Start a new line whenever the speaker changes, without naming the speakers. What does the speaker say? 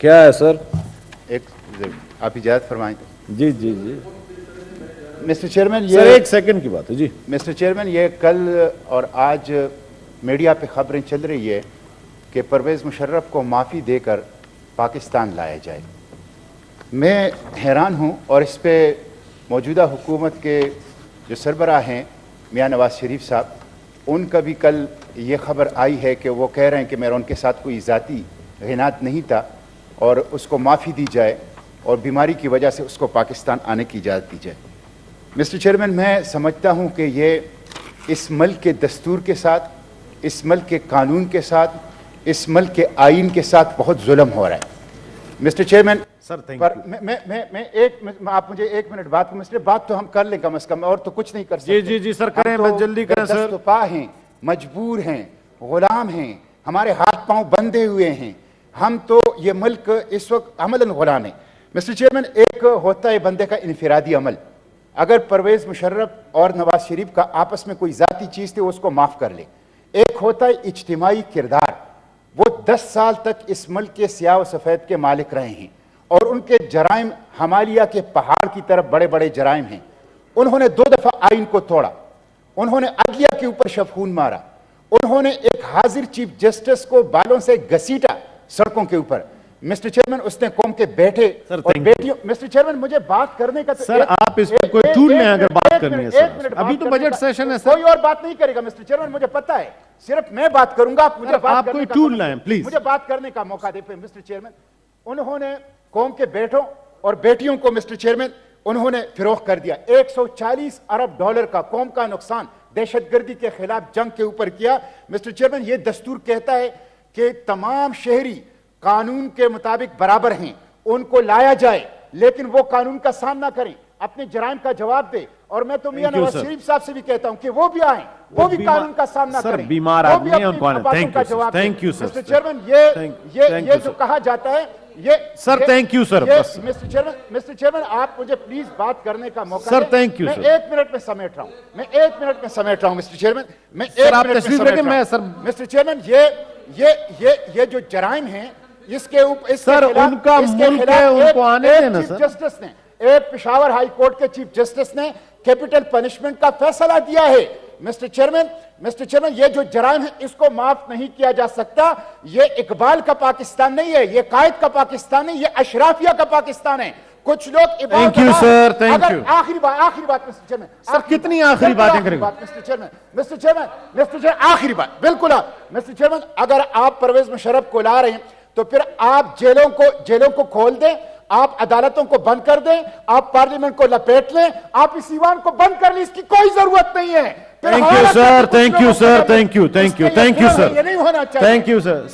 क्या है सर?
एक आप इजाजत फरमाएं।
जी जी जी
मिस्टर चेयरमैन,
सर एक सेकंड की बात है जी।
मिस्टर चेयरमैन, ये कल और आज मीडिया पे खबरें चल रही है कि परवेज़ मुशर्रफ को माफ़ी देकर पाकिस्तान लाया जाए। मैं हैरान हूँ और इस पे मौजूदा हुकूमत के जो सरबराह हैं मियाँ नवाज़ शरीफ साहब, उनका भी कल ये खबर आई है कि वो कह रहे हैं कि मेरा उनके साथ कोई ज़ाती ग़िनात नहीं था और उसको माफ़ी दी जाए और बीमारी की वजह से उसको पाकिस्तान आने की इजाज़त दी जाए। मिस्टर चेयरमैन, मैं समझता हूँ कि ये इस मुल्क के दस्तूर के साथ, इस मुल्क के कानून के साथ, इस मुल्क के आइन के साथ बहुत जुल्म हो रहा है। मिस्टर चेयरमैन
सर थैंक
पर
यू।
आप मुझे एक मिनट बात, मिस्टर बात तो हम कर लें कम से कम, और तो कुछ नहीं कर सकते।
जी जी जी सर करें, बस जल्दी करें सर।
दस्तपा हैं, मजबूर हैं, गुलाम हैं, हमारे हाथ पांव बंधे हुए हैं, हम तो ये मुल्क इस वक्त अमलन गुलाम है। मिस्टर चेयरमैन, एक होता है बंदे का इनफिरादी अमल। अगर परवेज़ मुशर्रफ और नवाज शरीफ का आपस में कोई ज़ाती चीज़ थी, उसको माफ़ कर ले। एक होता है इज्तिमाई किरदार। वो 10 साल तक इस मुल्क के सियाह व सफ़ेद के मालिक रहे हैं और उनके जराइम हिमालय के पहाड़ की तरफ बड़े बड़े जराइम हैं। उन्होंने 2 दफ़ा आइन को तोड़ा, उन्होंने अदलिया के ऊपर शफून मारा, उन्होंने एक हाजिर चीफ जस्टिस को बालों से घसीटा सड़कों के ऊपर। मिस्टर चेयरमैन, उसने कौम के बैठे और बेटियों। मिस्टर चेयरमैन, मुझे बात करने का तो
सर आप इस पर कोई टूल में अगर बात करनी है सर, अभी तो बजट सेशन है सर।
कोई और बात नहीं करेगा मिस्टर चेयरमैन, मुझे पता है, सिर्फ मैं बात करूंगा। आप मुझे बात
आप कोई टूल लाएं प्लीज,
मुझे बात करने का मौका दे। मिस्टर चेयरमैन, उन्होंने कौम के बेटों और बेटियों को मिस्टर चेयरमैन उन्होंने फिरोख्त कर दिया। 140 अरब डॉलर का कौम का नुकसान दहशतगर्दी के खिलाफ जंग के ऊपर किया। मिस्टर चेयरमैन, ये दस्तूर कहता है कि तमाम शहरी कानून के मुताबिक बराबर हैं, उनको लाया जाए, लेकिन वो कानून का सामना करें, अपने जराइम का जवाब दे। और मैं तो मियां नवाज शरीफ साहब से भी कहता हूं कि वो भी आए, वो भी कानून का सामना करें।
बीमार आदमी हैं, उनको thank you sir.
Mister chairman, ये जो कहा जाता है ये
sir thank you sir.
Mister chairman, आप मुझे प्लीज बात करने का मौका
सर थैंक यू।
मैं 1 मिनट में समेट रहा हूं, मैं 1 मिनट में समेट रहा हूं मिस्टर चेयरमैन, मैं 1 मिनट में समेट रहा हूं।
सर
मिस्टर चेयरमैन, ये जो जराइम हैं इसके ऊपर
सर उनका मुल्क है, उनको आने देना सर।
जस्टिस ने, एक पेशावर हाई कोर्ट के चीफ जस्टिस ने कैपिटल पनिशमेंट का फैसला दिया है। मिस्टर चेयरमैन, ये जो जराइम है इसको माफ नहीं किया जा सकता। ये इकबाल का पाकिस्तान नहीं है, ये कायद का पाकिस्तान नहीं, ये अशराफिया का पाकिस्तान है। कुछ लोग
thank you sir, thank you.
आखिरी बात मिस्टर चेयरमैन,
सर कितनी आखिरी बातें करेंगे
मिस्टर चेयरमैन, आखिरी बात बिल्कुल। मिस्टर चेयरमैन, अगर आप परवेज मुशर्रफ को ला रहे हैं तो फिर आप जेलों को खोल दें, आप अदालतों को बंद कर दें, आप पार्लियामेंट को लपेट लें, आप इस ईवान को बंद कर लें, इसकी कोई जरूरत नहीं है।
Thank you sir, thank you sir, thank you sir,
ये नहीं होना चाहिए।
Thank you sir.